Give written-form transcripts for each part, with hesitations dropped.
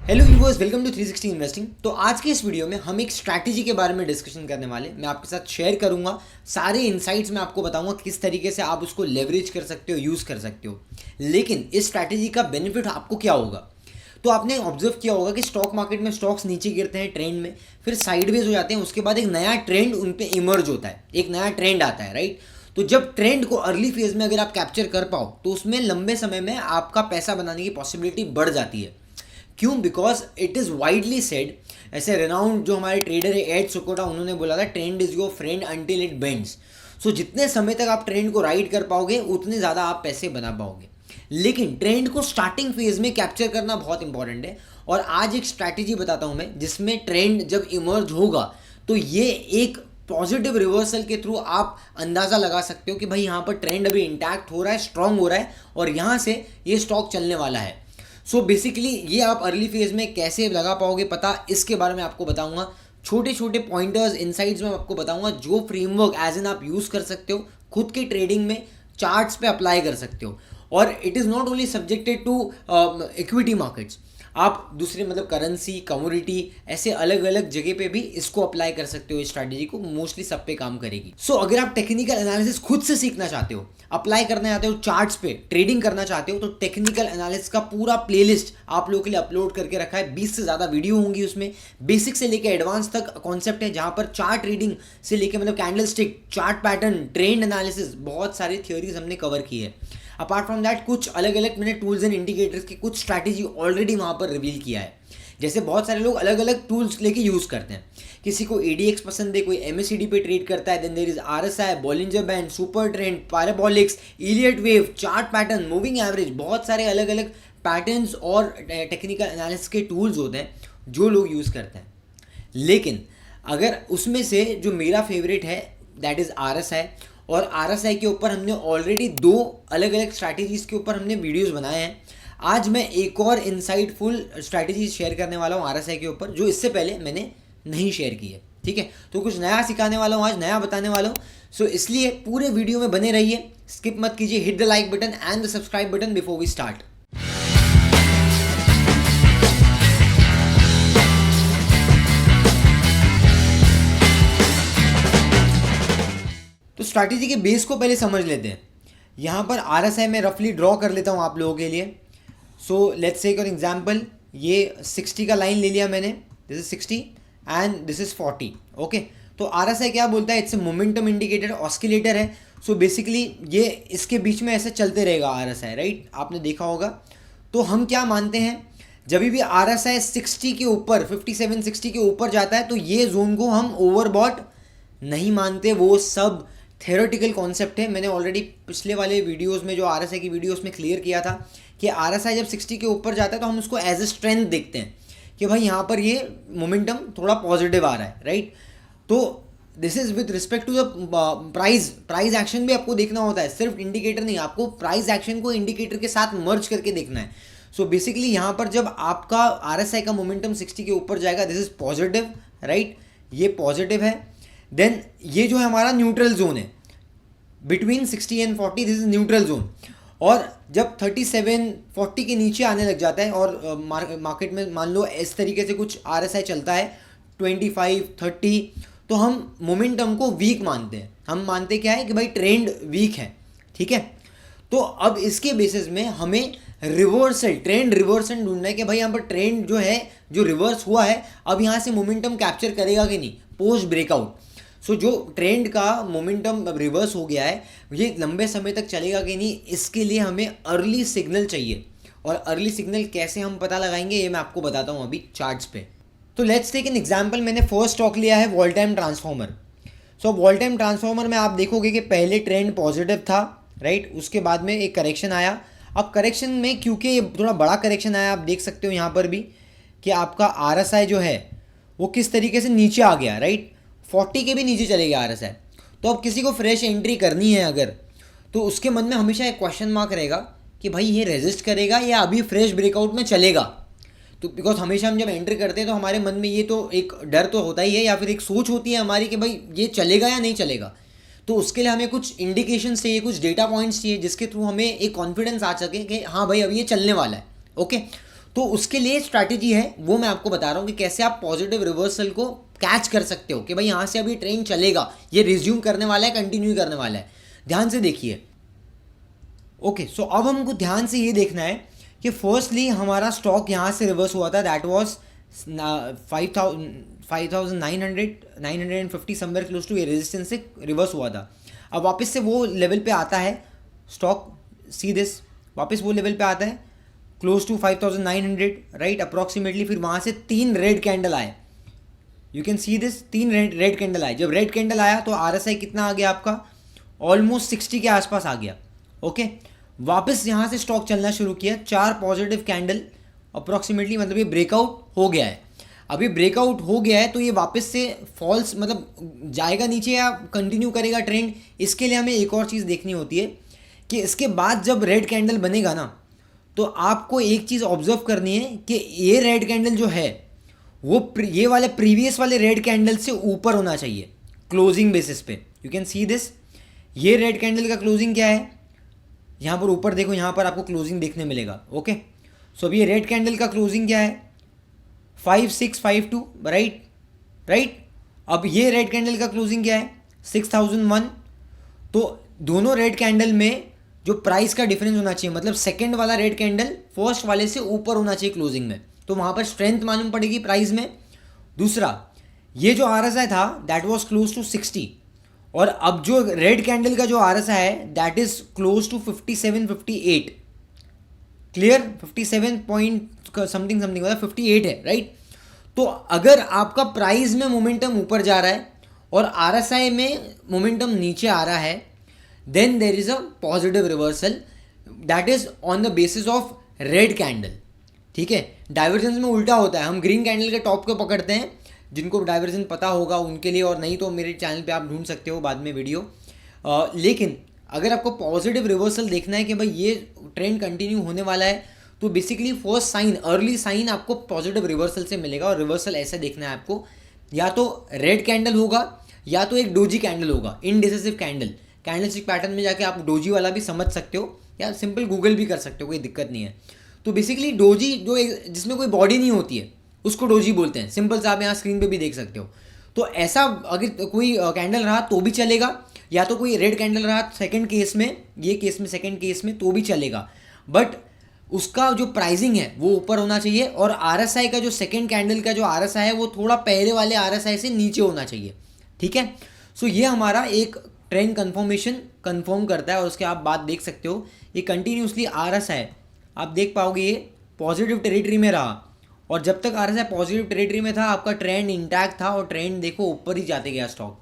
Hello viewers, welcome to 360 investing. तो आज के इस वीडियो में हम एक स्ट्रैटेजी के बारे में डिस्कशन करने वाले। मैं आपके साथ शेयर करूंगा सारे इनसाइट्स। मैं आपको बताऊंगा किस तरीके से आप उसको लेवरेज कर सकते हो, यूज़ कर सकते हो। लेकिन इस स्ट्रैटेजी का बेनिफिट आपको क्या होगा? तो आपने ऑब्जर्व किया होगा कि स्टॉक मार्केट में स्टॉक्स नीचे गिरते हैं ट्रेंड में, फिर साइडवेज हो जाते हैं, उसके बाद एक नया ट्रेंड उन पे इमर्ज होता है, एक नया ट्रेंड आता है, राइट। तो जब ट्रेंड को अर्ली फेज में अगर आप कैप्चर कर पाओ तो उसमें लंबे समय में आपका पैसा बनाने की पॉसिबिलिटी बढ़ जाती है। क्यों? Because it is widely said, ऐसे रेनाउंड जो हमारे ट्रेडर है एड सुकोटा, उन्होंने बोला था trend is your friend until it bends. So जितने समय तक आप ट्रेंड को राइड कर पाओगे उतने ज़्यादा आप पैसे बना पाओगे। लेकिन ट्रेंड को स्टार्टिंग फेज में कैप्चर करना बहुत इंपॉर्टेंट है। और आज एक स्ट्रैटेजी बताता हूं मैं जिसमें ट्रेंड जब इमर्ज होगा तो ये एक पॉजिटिव रिवर्सल के थ्रू आप अंदाज़ा लगा सकते हो कि भाई यहाँ पर ट्रेंड अभी इंटैक्ट हो रहा है, स्ट्रांग हो रहा है और यहाँ से ये स्टॉक चलने वाला है। सो बेसिकली ये आप अर्ली फेज में कैसे लगा पाओगे पता, इसके बारे में आपको बताऊंगा। छोटे छोटे पॉइंटर्स, इनसाइट्स में आपको बताऊंगा जो फ्रेमवर्क एज एन आप यूज़ कर सकते हो, खुद के ट्रेडिंग में चार्ट्स पे अप्लाई कर सकते हो। और it is not only subjected to equity markets, आप दूसरे मतलब करेंसी, कमोडिटी, ऐसे अलग अलग जगह पे भी इसको अप्लाई कर सकते हो। इस स्ट्रैटेजी को मोस्टली सब पे काम करेगी। सो अगर आप टेक्निकल एनालिसिस खुद से सीखना चाहते हो, अप्लाई करना चाहते हो, चार्ट्स पे ट्रेडिंग करना चाहते हो, तो टेक्निकल एनालिसिस का पूरा प्लेलिस्ट आप लोगों के लिए अपलोड करके रखा है। 20 से ज़्यादा वीडियो होंगी उसमें, बेसिक से लेकर एडवांस तक कॉन्सेप्ट है, जहाँ पर चार्ट रीडिंग से लेकर मतलब candle stick, chart pattern, trend analysis, बहुत सारी थ्योरीज हमने कवर की है। अपार्ट फ्रॉम दैट कुछ अलग अलग मैंने टूल्स एंड इंडिकेटर्स की कुछ स्ट्रैटेजी ऑलरेडी वहाँ पर रिवील किया है। जैसे बहुत सारे लोग अलग अलग टूल्स लेके यूज़ करते हैं। किसी को ADX पसंद है, कोई MACD पे ट्रेड करता है, then there is RSI, Bollinger band, super trend, parabolics, Elliott wave, chart pattern, moving average, बहुत सारे अलग अलग पैटर्न्स और टेक्निकल एनालिसिस के टूल्स होते हैं जो लोग यूज़ करते हैं। लेकिन अगर उसमें से जो मेरा फेवरेट है दैट इज़ RSI, और RSI के ऊपर हमने ऑलरेडी 2 अलग अलग स्ट्रैटेजीज़ के ऊपर हमने वीडियोस बनाए हैं। आज मैं एक और इनसाइटफुल स्ट्रैटेजी शेयर करने वाला हूँ RSI के ऊपर, जो इससे पहले मैंने नहीं शेयर की है। ठीक है, तो कुछ नया सिखाने वाला हूँ आज, नया बताने वाला हूँ। सो इसलिए पूरे वीडियो में बने रहिए, स्किप मत कीजिए। Hit the like button and the subscribe button before we start. तो स्ट्रैटेजी के बेस को पहले समझ लेते हैं। यहाँ पर RSI में रफली ड्रॉ कर लेता हूँ आप लोगों के लिए। So let's take an example, ये 60 का लाइन ले लिया मैंने, this is 60 and this is 40। Okay, तो RSI क्या बोलता है? It's a momentum indicator, oscillator है। सो बेसिकली ये इसके बीच में ऐसे चलते रहेगा RSI, राइट, आपने देखा होगा। तो हम क्या मानते हैं, जब भी RSI 60 के ऊपर, 57 60 के ऊपर जाता है तो ये जोन को हम ओवरबॉट नहीं मानते। वो सब थ्योरेटिकल कॉन्सेप्ट है। मैंने ऑलरेडी पिछले वाले वीडियोस में, जो RSI की वीडियोस में क्लियर किया था कि RSI जब 60 के ऊपर जाता है तो हम उसको एज ए स्ट्रेंथ देखते हैं कि भाई यहाँ पर ये मोमेंटम थोड़ा पॉजिटिव आ रहा है, राइट। तो this is with respect to the price action भी आपको देखना होता है, सिर्फ इंडिकेटर नहीं, आपको प्राइस एक्शन को इंडिकेटर के साथ मर्ज करके देखना है। सो बेसिकली यहाँ पर जब आपका RSI का मोमेंटम 60 के ऊपर जाएगा, दिस इज पॉजिटिव, राइट, ये पॉजिटिव है। देन ये जो है हमारा न्यूट्रल जोन है, between 60 and 40, this is neutral zone. और जब 37 40 के नीचे आने लग जाता है और मार्केट में मान लो इस तरीके से कुछ RSI चलता है 25 30, तो हम मोमेंटम को वीक मानते हैं। हम मानते क्या है कि भाई ट्रेंड वीक है, ठीक है। तो अब इसके बेसिस में हमें रिवर्सल, ट्रेंड रिवर्सल ढूंढना है कि भाई यहाँ पर ट्रेंड जो है, जो रिवर्स हुआ है, अब यहाँ से मोमेंटम कैप्चर करेगा कि नहीं पोस्ट ब्रेकआउट। सो जो ट्रेंड का मोमेंटम रिवर्स हो गया है, ये लंबे समय तक चलेगा कि नहीं, इसके लिए हमें अर्ली सिग्नल चाहिए। और अर्ली सिग्नल कैसे हम पता लगाएंगे ये मैं आपको बताता हूँ अभी चार्ट्स पे। तो लेट्स टेक एन एग्जांपल, मैंने फर्स्ट स्टॉक लिया है वॉल टाइम ट्रांसफॉर्मर। सो वॉल टाइम ट्रांसफॉर्मर में आप देखोगे कि पहले ट्रेंड पॉजिटिव था, राइट, उसके बाद में एक करेक्शन आया। अब करेक्शन में क्योंकि थोड़ा बड़ा करेक्शन आया, आप देख सकते हो यहाँ पर भी कि आपका RSI जो है वो किस तरीके से नीचे आ गया, राइट, 40 के भी नीचे चले गया RSI। तो अब किसी को फ्रेश एंट्री करनी है अगर, तो उसके मन में हमेशा एक क्वेश्चन मार्क रहेगा कि भाई ये रेजिस्ट करेगा या अभी फ्रेश ब्रेकआउट में चलेगा। तो बिकॉज हमेशा हम जब एंट्री करते हैं तो हमारे मन में ये तो एक डर तो होता ही है, या फिर एक सोच होती है हमारी कि भाई ये चलेगा या नहीं चलेगा। तो उसके लिए हमें कुछ इंडिकेशंस चाहिए, कुछ डेटा पॉइंट्स चाहिए, जिसके थ्रू हमें एक कॉन्फिडेंस आ सके कि हाँ भाई अब ये चलने वाला है। ओके, तो उसके लिए स्ट्रैटेजी है, वो मैं आपको बता रहा हूँ कि कैसे आप पॉजिटिव रिवर्सल को कैच कर सकते हो कि भाई यहाँ से अभी ट्रेंड चलेगा, ये रिज्यूम करने वाला है, कंटिन्यू करने वाला है। ध्यान से देखिए। ओके, सो अब हमको ध्यान से ये देखना है कि फर्स्टली हमारा स्टॉक यहाँ से रिवर्स हुआ था, that was 5,950 somewhere close to, ये रेजिस्टेंस से रिवर्स हुआ था। अब वापस से वो लेवल पे आता है स्टॉक, सी दिस, वापस वो लेवल पे आता है क्लोज टू 5,900, राइट, अप्रॉक्सीमेटली। फिर वहाँ से 3 रेड कैंडल आए, you can see this, 3 red candle आए। जब रेड कैंडल आया तो RSI कितना आ गया आपका, ऑलमोस्ट 60 के आसपास आ गया। ओके, वापस यहाँ से स्टॉक चलना शुरू किया, 4 पॉजिटिव कैंडल अप्रॉक्सीमेटली, मतलब ये ब्रेकआउट हो गया है। अभी ब्रेकआउट हो गया है तो ये वापस से फॉल्स मतलब जाएगा नीचे या कंटिन्यू करेगा ट्रेंड, इसके लिए हमें एक और चीज़ देखनी होती है कि इसके बाद जब रेड कैंडल बनेगा ना, तो आपको एक चीज़ ऑब्जर्व करनी है कि ये रेड कैंडल जो है वो ये वाले प्रीवियस वाले रेड कैंडल से ऊपर होना चाहिए क्लोजिंग बेसिस पे। यू कैन सी दिस, ये रेड कैंडल का क्लोजिंग क्या है, यहाँ पर ऊपर देखो, यहाँ पर आपको क्लोजिंग देखने मिलेगा। ओके, सो अभी ये रेड कैंडल का क्लोजिंग क्या है, 5652, राइट। अब ये रेड कैंडल का क्लोजिंग क्या है, 6001। तो दोनों रेड कैंडल में जो प्राइस का डिफरेंस होना चाहिए, मतलब सेकंड वाला रेड कैंडल फर्स्ट वाले से ऊपर होना चाहिए क्लोजिंग में, तो वहाँ पर स्ट्रेंथ मालूम पड़ेगी प्राइस में। दूसरा, ये जो RSI था दैट वाज क्लोज टू 60, और अब जो रेड कैंडल का जो RSI है that is close to 5758, clear, 57 point something मतलब 58 है, राइट। तो अगर आपका प्राइस में मोमेंटम ऊपर जा रहा है और RSI में मोमेंटम नीचे आ रहा है, then there is a positive reversal, that is on the basis of red candle. ठीक है, डाइवर्जेंस में उल्टा होता है, हम ग्रीन कैंडल के टॉप को पकड़ते हैं, जिनको डाइवर्जेंस पता होगा उनके लिए, और नहीं तो मेरे चैनल पे आप ढूंढ सकते हो बाद में वीडियो। लेकिन अगर आपको पॉजिटिव रिवर्सल देखना है कि भाई ये ट्रेंड कंटिन्यू होने वाला है, तो basically first sign, early sign आपको पॉजिटिव रिवर्सल से मिलेगा। और रिवर्सल ऐसे देखना है आपको, या तो रेड कैंडल होगा या तो एक डोजी कैंडल होगा, इनडिसिसिव कैंडल। कैंडलस्टिक पैटर्न में जाके आप डोजी वाला भी समझ सकते हो या सिंपल गूगल भी कर सकते हो, कोई दिक्कत नहीं है। तो बेसिकली डोजी जो जिसमें कोई बॉडी नहीं होती है उसको डोजी बोलते हैं, सिंपल सा आप यहाँ स्क्रीन पे भी देख सकते हो। तो ऐसा अगर कोई कैंडल रहा तो भी चलेगा, या तो कोई रेड कैंडल रहा सेकंड केस में, ये केस में सेकंड केस में तो भी चलेगा, बट उसका जो प्राइसिंग है वो ऊपर होना चाहिए। और RSI का जो सेकंड कैंडल का जो RSI है वो थोड़ा पहले वाले RSI से नीचे होना चाहिए। ठीक है, सो ये हमारा एक ट्रेंड कंफर्मेशन कंफर्म करता है। और उसके आप बात देख सकते हो, ये कंटिन्यूसली RSI आप देख पाओगे ये पॉजिटिव टेरिटरी में रहा, और जब तक RSI पॉजिटिव टेरिटरी में था आपका ट्रेंड इंटैक्ट था, और ट्रेंड देखो ऊपर ही जाते गया stock.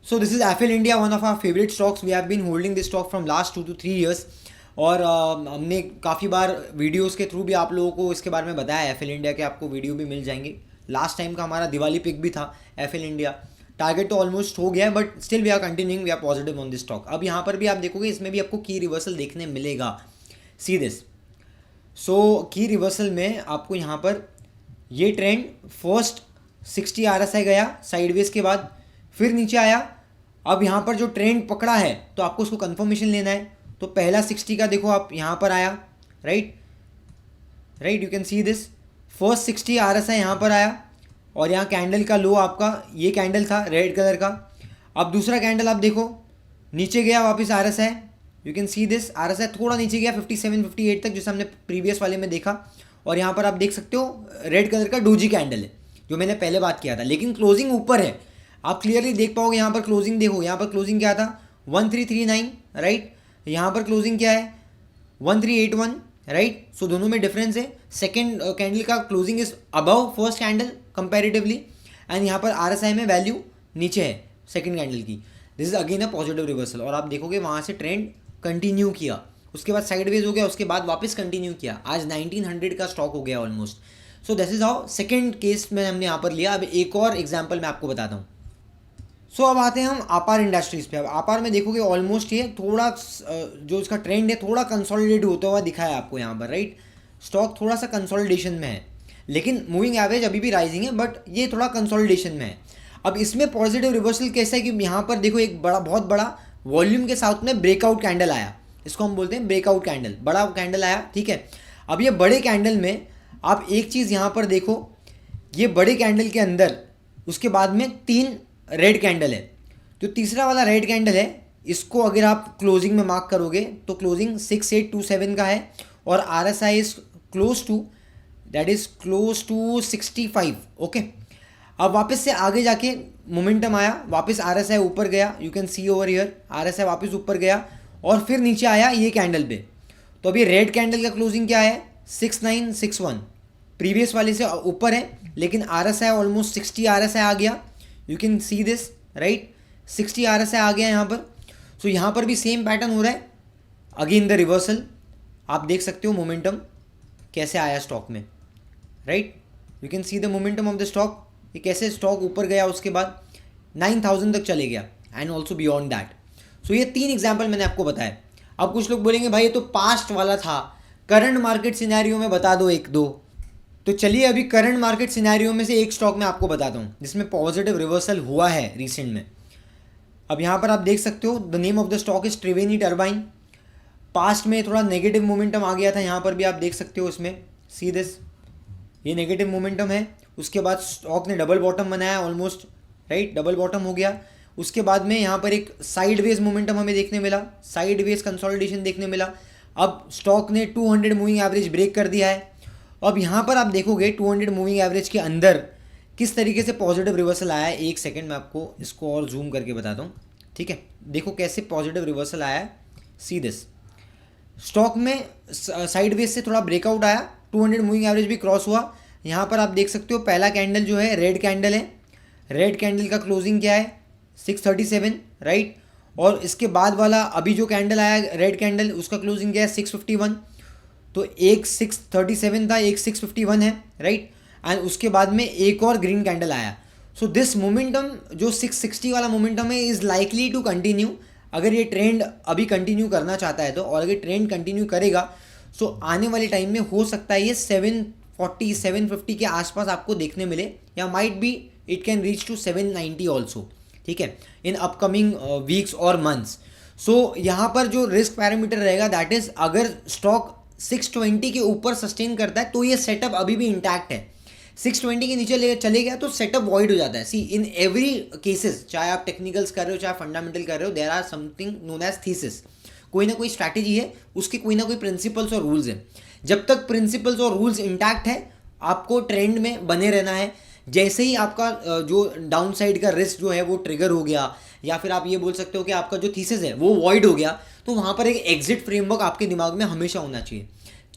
So this is FL India, one of our favourite stocks. We have been holding this stock from last 2 to 3 years, और हमने काफ़ी बार वीडियोस के थ्रू भी आप लोगों को इसके बारे में बताया एफएल इंडिया के, आपको वीडियो भी मिल जाएंगे। लास्ट टाइम का हमारा दिवाली पिक भी था एफएल इंडिया, टारगेट तो ऑलमोस्ट हो गया है, but still we are continuing, we are positive on this stock. अब यहाँ पर भी आप देखोगे इसमें भी आपको की रिवर्सल देखने मिलेगा, सी दिस। सो की रिवर्सल में आपको यहाँ पर ये ट्रेंड फर्स्ट 60 RSI गया साइडवेज के बाद, फिर नीचे आया। अब यहाँ पर जो ट्रेंड पकड़ा है तो आपको उसको कंफर्मेशन लेना है। तो पहला 60 का देखो आप यहाँ पर आया, right, you can see this, first 60 RSI यहाँ पर आया, और यहाँ कैंडल का लो आपका ये कैंडल था रेड कलर का। अब दूसरा कैंडल आप देखो नीचे गया वापस RSI, you can see this, RSI थोड़ा नीचे गया 57-58 तक, जैसे हमने प्रीवियस वाले में देखा। और यहाँ पर आप देख सकते हो रेड कलर का डोजी कैंडल है जो मैंने पहले बात किया था, लेकिन क्लोजिंग ऊपर है, आप क्लियरली देख पाओगे। यहाँ पर क्लोजिंग देखो, यहाँ पर क्लोजिंग क्या था 1339, राइट, यहाँ पर क्लोजिंग क्या है 1381, राइट। सो दोनों में डिफरेंस है, सेकेंड कैंडल का closing is above first candle comparatively, and यहाँ पर RSI में वैल्यू नीचे है सेकेंड कैंडल की। This is again a positive reversal, और आप देखोगे वहाँ से ट्रेंड कंटिन्यू किया, उसके बाद साइडवेज हो गया, उसके बाद वापस कंटिन्यू किया, आज 1900 का स्टॉक हो गया almost. So this is how second case में हमने यहाँ पर लिया। अब एक और एग्जांपल मैं आपको बताता हूँ। सो अब आते हैं हम आपार इंडस्ट्रीज़ पे। अब आपार में देखोगे ऑलमोस्ट ये थोड़ा जो इसका ट्रेंड है थोड़ा कंसोलिडेट होता हुआ दिखा है आपको यहाँ पर, राइट। स्टॉक थोड़ा सा कंसोलिडेशन में है, लेकिन मूविंग एवरेज अभी भी राइजिंग है, बट ये थोड़ा कंसोलिडेशन में है। अब इसमें पॉजिटिव रिवर्सल कैसा है कि यहाँ पर देखो एक बहुत बड़ा वॉल्यूम के साथ में ब्रेकआउट कैंडल आया, इसको हम बोलते हैं ब्रेकआउट कैंडल, बड़ा कैंडल आया, ठीक है। अब ये बड़े कैंडल में आप एक चीज़ यहाँ पर देखो, ये बड़े कैंडल के अंदर उसके बाद में 3 रेड कैंडल है। तो तीसरा वाला रेड कैंडल है, इसको अगर आप क्लोजिंग में मार्क करोगे तो क्लोजिंग 6827 का है और RSI is close to, that is close to 65। Okay, अब वापस से आगे जाके मोमेंटम आया, वापस RSI ऊपर गया, you can see over here RSI वापस ऊपर गया और फिर नीचे आया ये कैंडल पे। तो अभी रेड कैंडल का क्लोजिंग क्या है 6961, प्रीवियस वाले से ऊपर है, लेकिन RSI ऑलमोस्ट 60 RSI आ गया, you can see this right, 60 RSI आ गया यहाँ पर। सो यहाँ पर भी सेम पैटर्न हो रहा है, अगेन द रिवर्सल। आप देख सकते हो मोमेंटम कैसे आया स्टॉक में, right, you can see the momentum of the stock, ये कैसे स्टॉक ऊपर गया, उसके बाद 9000 तक चले गया एंड ऑल्सो बियॉन्ड दैट। सो ये 3 एग्जाम्पल मैंने आपको बताया। अब कुछ लोग बोलेंगे भाई ये तो पास्ट वाला था, करंट मार्केट सिनेरियो में बता दो 1-2। तो चलिए अभी करंट मार्केट सिनेरियो में से एक स्टॉक मैं आपको बताता हूँ जिसमें पॉजिटिव रिवर्सल हुआ है रिसेंट में। अब यहाँ पर आप देख सकते हो the name of the stock is Triveni turbine. Past में थोड़ा नेगेटिव मोमेंटम आ गया था, यहाँ पर भी आप देख सकते हो, इसमें सी दिस, ये नेगेटिव मोमेंटम है। उसके बाद स्टॉक ने डबल बॉटम बनाया ऑलमोस्ट, राइट, डबल बॉटम हो गया। उसके बाद में यहाँ पर एक साइडवेज मोमेंटम हमें देखने मिला, साइडवेज कंसोलिडेशन देखने मिला। अब स्टॉक ने 200 मूविंग एवरेज ब्रेक कर दिया है। अब यहाँ पर आप देखोगे 200 मूविंग एवरेज के अंदर किस तरीके से पॉजिटिव रिवर्सल आया है। एक सेकंड मैं आपको इसको और जूम करके बताता हूँ, ठीक है। देखो कैसे पॉजिटिव रिवर्सल आया है, सी दिस, स्टॉक में साइडवेज से थोड़ा ब्रेकआउट आया, 200 मूविंग एवरेज भी क्रॉस हुआ। यहाँ पर आप देख सकते हो पहला कैंडल जो है रेड कैंडल है, रेड कैंडल का क्लोजिंग क्या है 637, राइट। और इसके बाद वाला अभी जो कैंडल आया रेड कैंडल, उसका क्लोजिंग क्या है 651। तो एक 637 था, एक 651 है, राइट। एंड उसके बाद में एक और ग्रीन कैंडल आया। सो दिस मोमेंटम जो 660 वाला मोमेंटम है इज़ लाइकली टू कंटिन्यू। अगर ये ट्रेंड अभी कंटिन्यू करना चाहता है तो, और अगर ट्रेंड कंटिन्यू करेगा सो आने वाले टाइम में हो सकता है ये 740 750 के आसपास आपको देखने मिले, या might be it can reach to 790 also, ठीक है, इन अपकमिंग वीक्स और मंथ्स। सो यहाँ पर जो रिस्क पैरामीटर रहेगा दैट इज, अगर स्टॉक 620 के ऊपर सस्टेन करता है तो ये सेटअप अभी भी इंटैक्ट है। 620 के नीचे चले गया तो सेटअप वॉइड हो जाता है। सी इन एवरी केसेस, चाहे आप टेक्निकल्स कर रहे हो चाहे फंडामेंटल कर रहे हो, there are something known as thesis. कोई ना कोई स्ट्रैटेजी है, उसके कोई ना कोई प्रिंसिपल्स और रूल्स हैं। जब तक प्रिंसिपल्स और रूल्स इंटैक्ट है आपको ट्रेंड में बने रहना है। जैसे ही आपका जो डाउन साइड का रिस्क जो है वो ट्रिगर हो गया, या फिर आप ये बोल सकते हो कि आपका जो थीसिस है वो वॉइड हो गया, तो वहाँ पर एक एग्जिट फ्रेमवर्क आपके दिमाग में हमेशा होना चाहिए।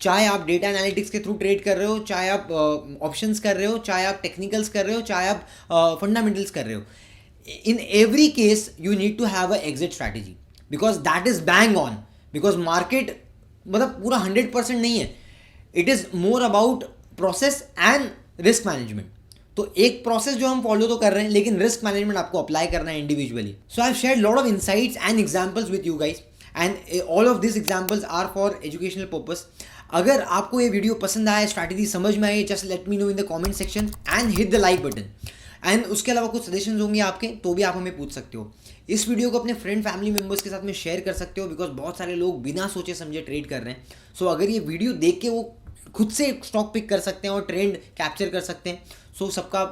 चाहे आप डेटा एनालिटिक्स के थ्रू ट्रेड कर रहे हो, चाहे आप ऑप्शंस कर रहे हो, चाहे आप टेक्निकल्स कर रहे हो, चाहे आप फंडामेंटल्स कर रहे हो, in every case you need to have a exit strategy, because that is bang on. Because market मतलब पूरा 100% नहीं है, it is more about process and risk management. तो एक प्रोसेस जो हम फॉलो तो कर रहे हैं, लेकिन रिस्क मैनेजमेंट आपको अप्लाई करना है individually. So I have shared lot of insights and examples with you guys, and all of this examples are for educational purpose. अगर आपको ये वीडियो पसंद आया, स्ट्रैटेजी समझ में आई, just let me know in the comment section and hit the like button. And उसके अलावा कुछ सजेशंस होंगे आपके तो भी आप हमें पूछ सकते हो। इस वीडियो को अपने फ्रेंड फैमिली मेंबर्स के साथ में शेयर कर सकते हो, बिकॉज बहुत सारे लोग बिना सोचे समझे ट्रेड कर रहे हैं। सो अगर ये वीडियो देख के वो खुद से स्टॉक पिक कर सकते हैं और ट्रेंड कैप्चर कर सकते हैं, सो सबका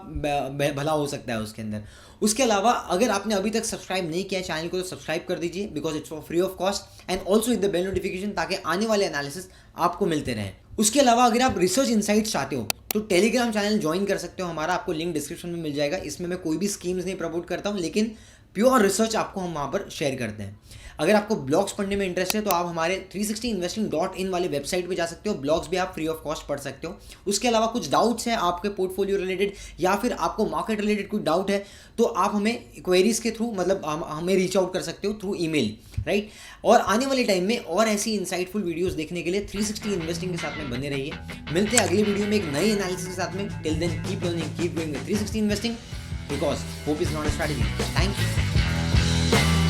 भला हो सकता है उसके अंदर। उसके अलावा अगर आपने अभी तक सब्सक्राइब नहीं किया चैनल को तो सब्सक्राइब कर दीजिए, because it's for free of cost, and also hit the bell notification ताकि आने वाले एनालिसिस आपको मिलते रहें। उसके अलावा अगर आप रिसर्च इनसाइट्स चाहते हो तो टेलीग्राम चैनल ज्वाइन कर सकते हो हमारा, आपको लिंक डिस्क्रिप्शन में मिल जाएगा। इसमें मैं कोई भी स्कीम्स नहीं प्रमोट करता हूँ, लेकिन प्योर रिसर्च आपको हम वहाँ पर शेयर करते हैं। अगर आपको ब्लॉग्स पढ़ने में इंटरेस्ट है तो आप हमारे 360investing.in वाले वेबसाइट पे जा सकते हो, ब्लॉग्स भी आप फ्री ऑफ कॉस्ट पढ़ सकते हो। उसके अलावा कुछ डाउट्स हैं आपके पोर्टफोलियो रिलेटेड या फिर आपको मार्केट रिलेटेड कोई डाउट है तो आप हमें क्वेरीज के थ्रू मतलब हमें रीच आउट कर सकते हो थ्रू ईमेल, राइट। और आने वाले टाइम में और ऐसी इंसाइटफुल वीडियोस देखने के लिए 360 इन्वेस्टिंग के साथ में बने रहिए। मिलते हैं अगले वीडियो में एक नई एनालिसिस के साथ में। Till then keep learning, keep going with 360 investing, because hope is not a strategy. Thank you.